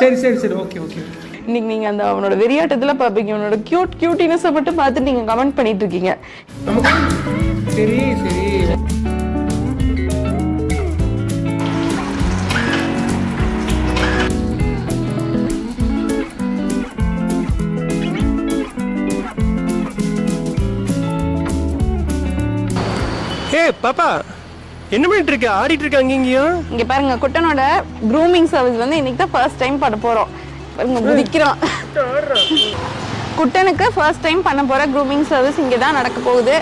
சரி சரி சரி, ஓகே ஓகே. இன்னைக்கு நீங்க அந்த அவனோட வெறியாட்டத்துல பாப்பீங்க, அவனோட கியூட்டினஸை மட்டும் பார்த்து நீங்க கமெண்ட் பண்ணிட்டு இருக்கீங்க. சரி சரி. பாப்பா என்ன பண்ணிட்டு இருக்க? ஆடிட்டு இருக்க அங்கேயும். இங்க பாருங்க, குட்டனோட க்ரூமிங் சர்வீஸ் வந்து இன்னைக்கு தான் ஃபர்ஸ்ட் டைம் பண்ண போறோம். பாருங்க குதிக்கிறான். குட்டனுக்கு ஃபர்ஸ்ட் டைம் பண்ண போற க்ரூமிங் சர்வீஸ் இங்கே தான் நடக்க போகுது.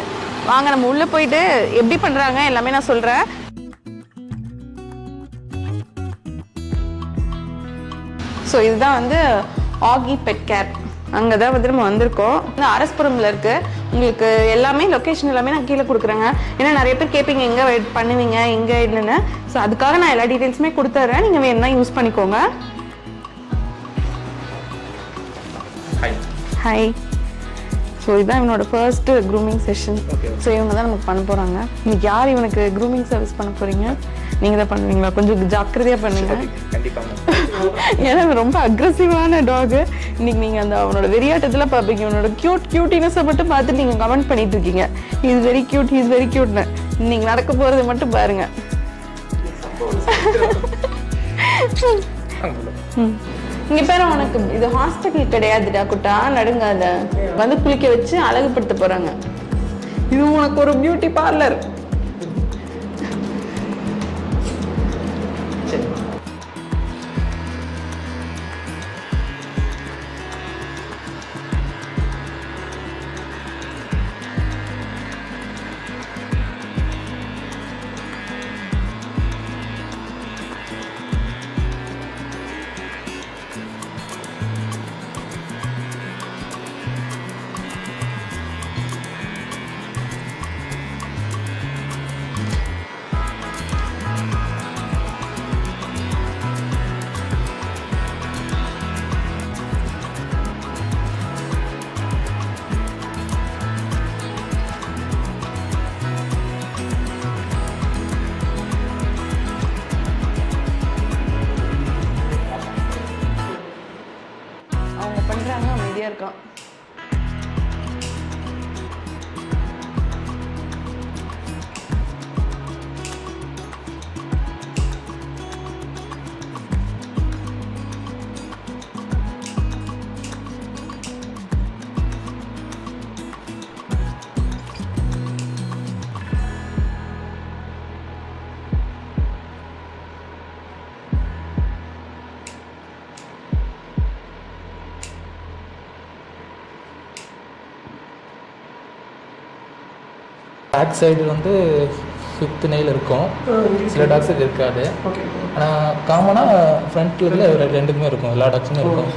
வாங்க நம்ம உள்ள போயிட்டு எப்படி பண்றாங்க எல்லாமே நான் சொல்றேன். ஸோ இதுதான் வந்து ஆகி பெட் கேர். அங்கே தான் வந்து நம்ம வந்திருக்கோம். இந்த அரஸ்புரமில் இருக்கு. உங்களுக்கு எல்லாமே லொக்கேஷன் எல்லாமே நான் கீழே கொடுக்குறேங்க. ஏன்னா நிறைய பேர் கேட்பீங்க எங்கே வெயிட் பண்ணுவீங்க எங்கே என்னென்னு. ஸோ அதுக்காக நான் எல்லா டீட்டெயில்ஸுமே கொடுத்துட்றேன். நீங்கள் வேணும்னா யூஸ் பண்ணிக்கோங்க. ஹாய். ஸோ இதுதான் இவனோட ஃபர்ஸ்ட் க்ரூமிங் செஷன். ஸோ இவங்க தான் நமக்கு பண்ண போகிறாங்க. இன்னைக்கு யார் இவனுக்கு க்ரூமிங் சர்வீஸ் பண்ண போகிறீங்க? நீங்கள் தான் பண்ணுவீங்களா? கொஞ்சம் ஜாக்கிரதையாக பண்ணுங்க. ஏன்னா ரொம்ப அக்ரெசிவான டாகு. இன்னைக்கு நீங்கள் அந்த அவனோட வெறியாட்டத்தில் பார்ப்பீங்க, அவனோட கியூட்டினஸை மட்டும் பார்த்துட்டு நீங்கள் கமெண்ட் பண்ணிட்டு இருக்கீங்க. Is very cute, is very கியூட்னு. இன்னைக்கு நடக்க போகிறது மட்டும் பாருங்க. இங்க பேர உனக்கு இது ஹாஸ்பிட்டல் கிடையாதுடா குட்டா, நடுங்காத. வந்து குளிக்க வச்சு அழகுபடுத்த போறாங்க. இது உனக்கு ஒரு பியூட்டி பார்லர். பண்றாங்க, அமைதியா இருக்கான். பேக் சைடு வந்து 5th நெயில் இருக்கும், சில டாக்ஸுக்கு இருக்காது. ஆனால் காமனாக ஃப்ரண்ட்டில் ரெண்டுக்குமே இருக்கும், எல்லா டாக்ஸுமே இருக்கும்.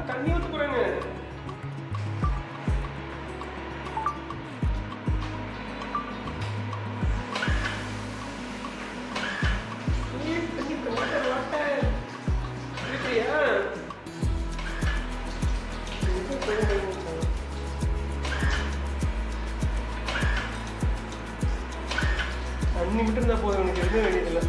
தண்ணி ஊற்ற போறாங்க. தண்ணி மட்டும் இருந்தா போதும், எனக்கு எதுவும் வேண்டியதில்லை.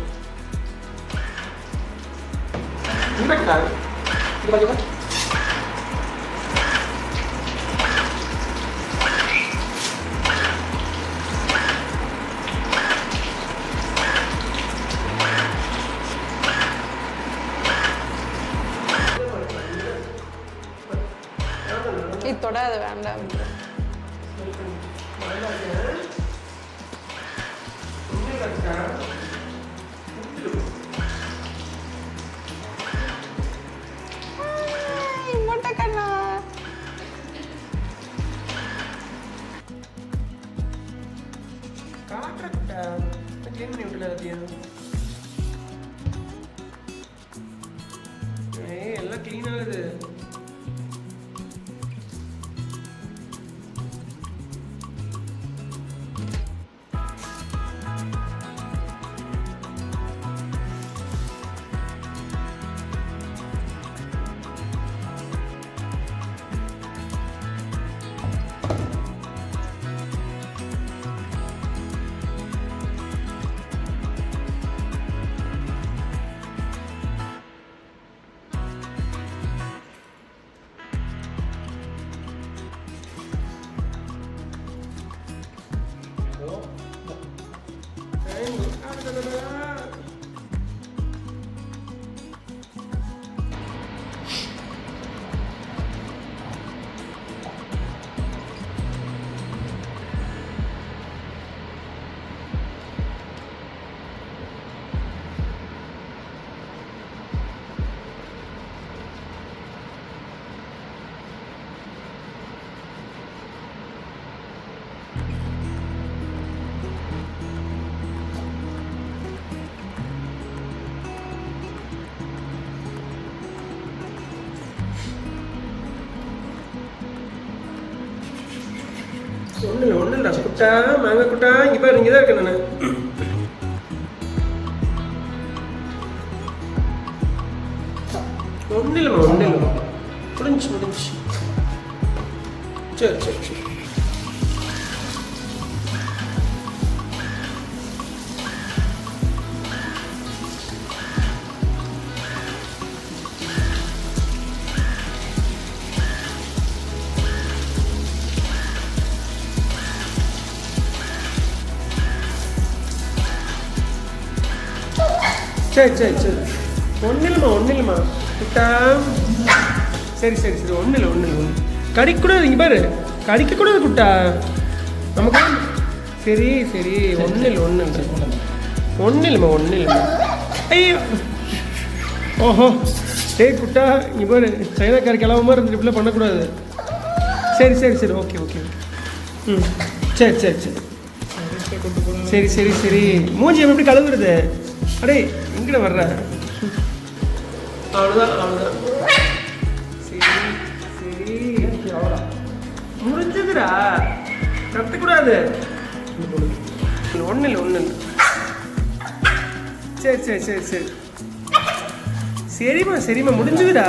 இது தொடாத, வேண்டாம். எல்லாம் கிளீன் ஆகுது. ஒன்றும் இல்லை குட்டா மாங்காய் குட்டா இங்கே பாரு இங்கே தான் இருக்கேன் நான். ஒன்றும் இல்லைம்மா ஒன்றும் இல்லைம்மா முடிஞ்சு சரி சரி ஒன்றும் இல்லைம்மா குட்டா சரி ஒன்றும் இல்லை கடிக்கக்கூடாது இங்கே பாரு கடிக்கக்கூடாது குட்டா நமக்கு சரி ஒன்றும் இல்லைம்மா ஐயோ ஓஹோ டேய் குட்டா இங்கே பாரு சைனாக்கார கிளம்ப மாதிரி இருந்துட்டு இப்படிலாம் பண்ணக்கூடாது. சரி ஓகே ம் சரி மூஞ்சி எப்படி கழுவுறது அடே எங்கட வர்ற அவ்வளோதான் சரி முடிஞ்சதுடா கற்றுக்கூடாது ஒன்றும் இல்லை சரி சரிம்மா முடிஞ்சதுடா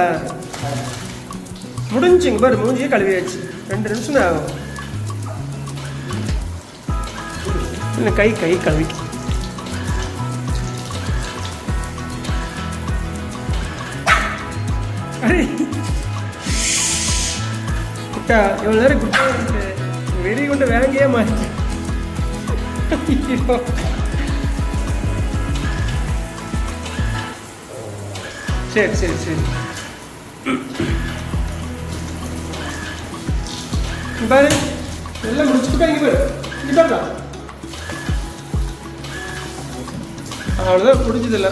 முடிஞ்சுங்க பாரு மூஞ்சியே கழுவியாச்சு 2 நிமிஷம் தான் ஆகும். இல்லை கை கழுவி குட்டா இவ்வளோ நேரம் குட்டா வெறி கொண்டு வேங்கையே மாறி சரி பாரு எல்லாம் முடிச்சுட்டு பாரு இங்கே பாருடா அவ்வளோதான் பிடிச்சதில்ல.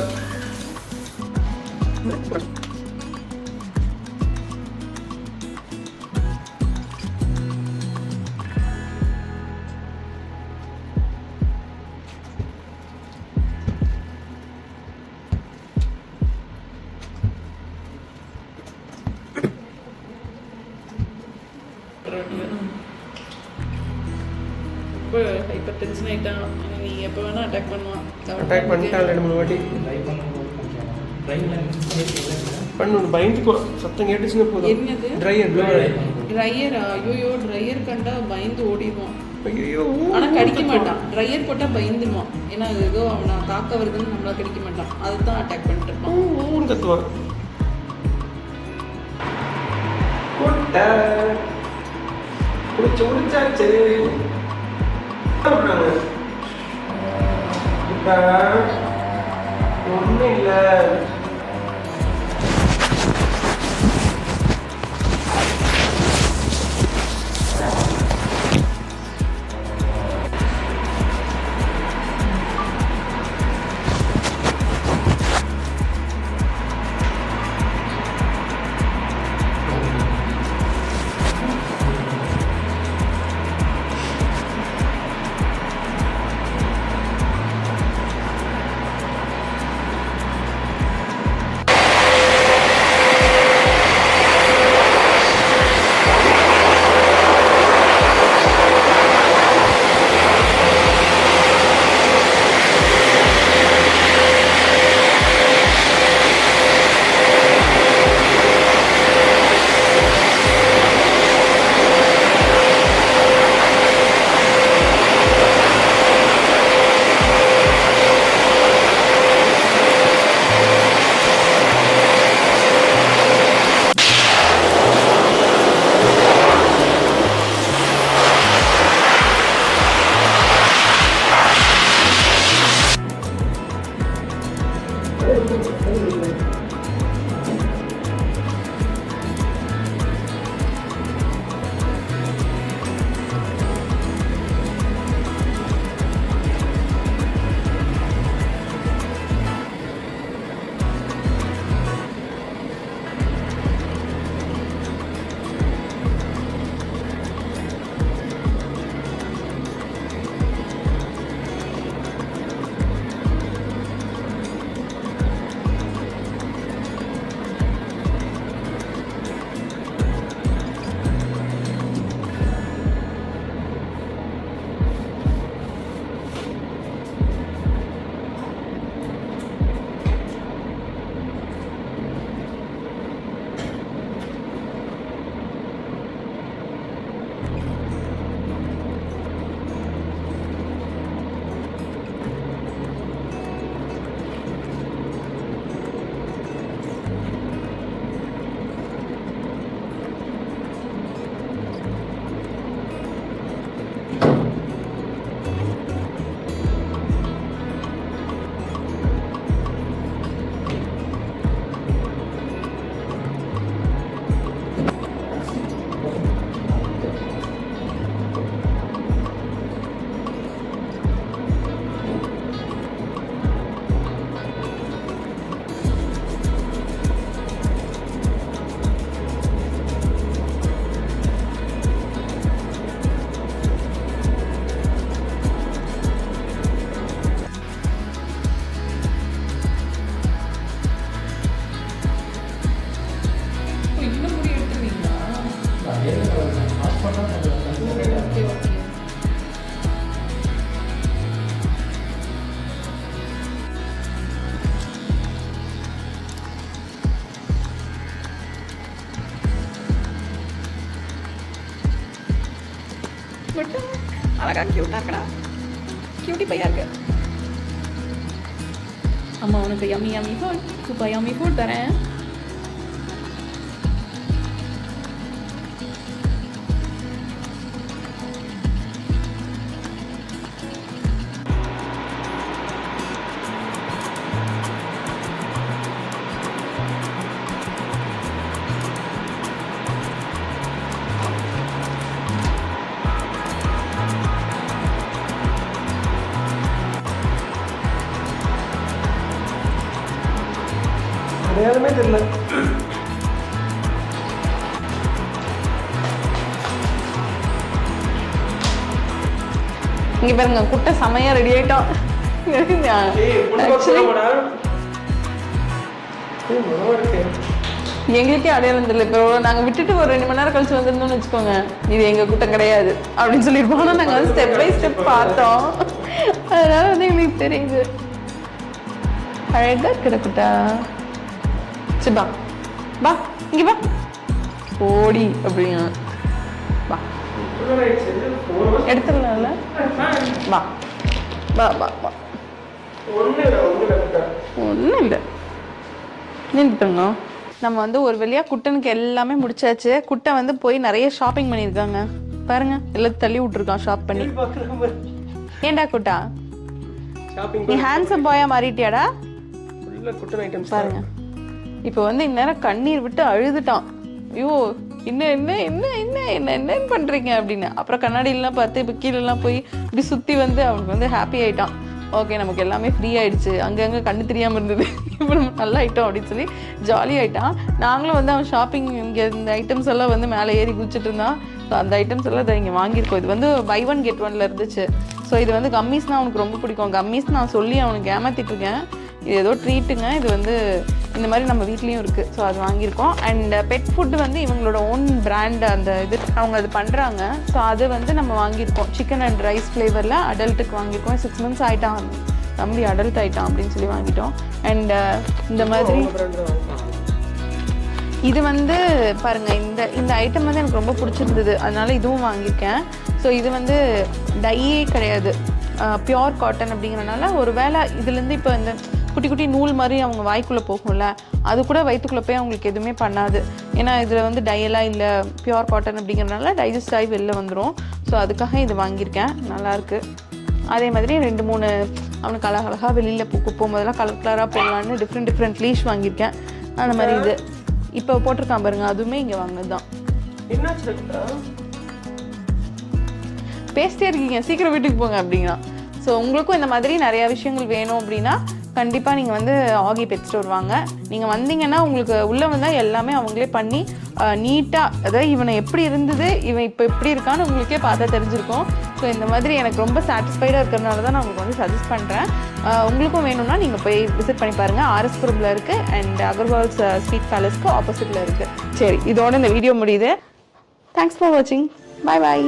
ரொம்ப ஹைப்பர் டென்ஷன் ஆகிட்டான். நீ எப்போ வேணால் அட்டாக் பண்ணுவான். அட்டாக் பண்ணிட்டான் 2-3 வாட்டி பண்ணணும் பயந்துக்கோ சத்தம் கேட்டுச்சுன்னு போதும். என்னது ட்ரையரா? ஐயோ ட்ரையர் கண்டா பயந்து ஓடிடுவான். ஆனால் கடிக்க மாட்டான். ட்ரையர் போட்டால் பயந்துடுவான். ஏன்னா அது ஏதோ அவனை தாக்க வருதுன்னு நம்மளை கடிக்க மாட்டான். அதுதான் அட்டாக் பண்ணிட்டு இருப்பான். ஊன்னு கத்துவான். முடிச்சாச்சு ஒன்றும் இல்லை குட்டா அழகா க்யூட்டாக இருக்கடா. க்யூட்டி பையா இருக்கு. அம்மா உனக்கு yummy yummy food, super yummy food தரேன். அடையாளமே தெரியல. இங்க பாருங்க குட்டை செமையா ரெடி ஆயிட்டோம். எங்களுக்கே அடையாளம் தெரியல. இப்போ நாங்க விட்டுட்டு ஒரு 2 மணி நேரம் கழிச்சு வந்திருந்தோம்னு வச்சுக்கோங்க, இது எங்க கூட்டம் கிடையாது அப்படின்னு சொல்லியிருப்போம். ஆனால் நாங்கள் வந்து ஸ்டெப் பை ஸ்டெப் பார்த்தோம், அதனால வந்து எங்களுக்கு தெரியுது. அழகா இருக்கிற குட்டா. சரி பா பா இங்க பா ஓடி அப்படிங்க. பா எடுத்துடலாம்ல. வா வா வா வா. ஒன்றும் இல்லை நின்றுட்டுங்க. நம்ம வந்து ஒரு வழியாக குட்டனுக்கு எல்லாமே முடிச்சாச்சு. குட்டை வந்து போய் நிறைய ஷாப்பிங் பண்ணியிருக்காங்க பாருங்க. எல்லாத்தையும் தள்ளி விட்டுருக்கான் ஷாப் பண்ணி. ஏண்டா குட்டா நீ ஹேண்ட்ஸம் பாயா மாறிட்டியாடா? பாருங்க இப்போ வந்து இந்நேரம் கண்ணீர் விட்டு அழுதுட்டான். ஐயோ என்ன என்ன என்ன என்ன என்ன என்னன்னு பண்ணுறீங்க அப்படின்னு. அப்புறம் கண்ணாடியிலாம் பார்த்து இப்போ கீழெல்லாம் போய் இப்படி சுற்றி வந்து அவனுக்கு வந்து ஹாப்பி ஆகிட்டான். ஓகே நமக்கு எல்லாமே ஃப்ரீ ஆகிடுச்சு, அங்கங்கே கண்ணு தெரியாமல் இருந்தது, இப்போ நம்ம நல்லா ஆகிட்டோம் அப்படின்னு சொல்லி ஜாலி ஆகிட்டான். நாங்களும் வந்து அவன் ஷாப்பிங் இங்கே இந்த ஐட்டம்ஸ் எல்லாம் வந்து மேலே ஏறி குதிச்சுட்டு இருந்தான். ஸோ அந்த ஐட்டம்ஸ் எல்லாம் இதை இங்கே வாங்கியிருக்கோம். இது வந்து பை 1 get 1 இருந்துச்சு. ஸோ இது வந்து கம்மீஸ்னால் அவனுக்கு ரொம்ப பிடிக்கும். கம்மீஸ் நான் சொல்லி அவனுக்கு ஏமாற்றிட்டுருக்கேன். இது ஏதோ ட்ரீட்டுங்க. இது வந்து இந்த மாதிரி நம்ம வீட்லேயும் இருக்குது. ஸோ அது வாங்கியிருக்கோம். அண்ட் பெட் ஃபுட்டு வந்து இவங்களோட ஓன் பிராண்ட் அந்த இது அவங்க அது பண்ணுறாங்க. ஸோ அது வந்து நம்ம வாங்கியிருக்கோம். சிக்கன் அண்ட் ரைஸ் ஃப்ளேவரில் அடல்ட்டுக்கு வாங்கியிருக்கோம். 6 months ஆகிட்டான் தம்பி, அடல்ட் ஆகிட்டான் அப்படின்னு சொல்லி வாங்கிட்டோம். அண்ட் இந்த மாதிரி இது வந்து பாருங்கள், இந்த ஐட்டம் வந்து எனக்கு ரொம்ப பிடிச்சிருந்தது, அதனால இதுவும் வாங்கியிருக்கேன். ஸோ இது வந்து டையே கிடையாது, பியோர் காட்டன் அப்படிங்கிறனால ஒரு வேளை இதுலேருந்து இப்போ இந்த குட்டி குட்டி நூல் மாதிரி அவங்க வாய்க்குள்ளே போகும்ல, அது கூட வயிற்றுக்குள்ளே போய் அவங்களுக்கு எதுவுமே பண்ணாது. ஏன்னா இதில் வந்து டையெல்லாம் இல்லை, பியோர் காட்டன் அப்படிங்கிறனால டைஜஸ்ட் ஆகி வெளில வந்துடும். ஸோ அதுக்காக இது வாங்கியிருக்கேன், நல்லாயிருக்கு. அதே மாதிரி 2-3 அவனுக்கு அழகழகாக வெளியில் போகும்போதெல்லாம் கலர் கலராக போடலான்னு டிஃப்ரெண்ட் லீஷ் வாங்கியிருக்கேன். அந்த மாதிரி இது இப்போ போட்டிருக்கான் பாருங்க, அதுவுமே இங்கே வாங்கினது தான். பேசிட்டே இருக்கீங்க, சீக்கிரம் வீட்டுக்கு போங்க அப்படின்னா. ஸோ உங்களுக்கும் இந்த மாதிரி நிறையா விஷயங்கள் வேணும் அப்படின்னா கண்டிப்பாக நீங்கள் வந்து ஆகி பெட் ஸ்டோர் வாங்க. நீங்கள் வந்தீங்கன்னா உங்களுக்கு உள்ளே வந்தால் எல்லாமே அவங்களே பண்ணி நீட்டாக, அதாவது இவனை எப்படி இருந்தது இவன் இப்போ எப்படி இருக்கான்னு உங்களுக்கே பார்த்தா தெரிஞ்சிருக்கும். ஸோ இந்த மாதிரி எனக்கு ரொம்ப சாட்டிஸ்ஃபைடாக இருக்கிறதுனால தான் நான் உங்களுக்கு வந்து சஜஸ்ட் பண்ணுறேன். உங்களுக்கும் வேணும்னா நீங்கள் போய் விசிட் பண்ணி பாருங்கள். ஆர்எஸ்புரமில் இருக்குது அண்ட் அகர்வால்ஸ் ஸ்வீட் பேலஸ்க்கு ஆப்போசிட்டில் இருக்குது. சரி, இதோட இந்த வீடியோ முடியுது. தேங்க்ஸ் ஃபார் வாட்சிங். பாய் பாய்.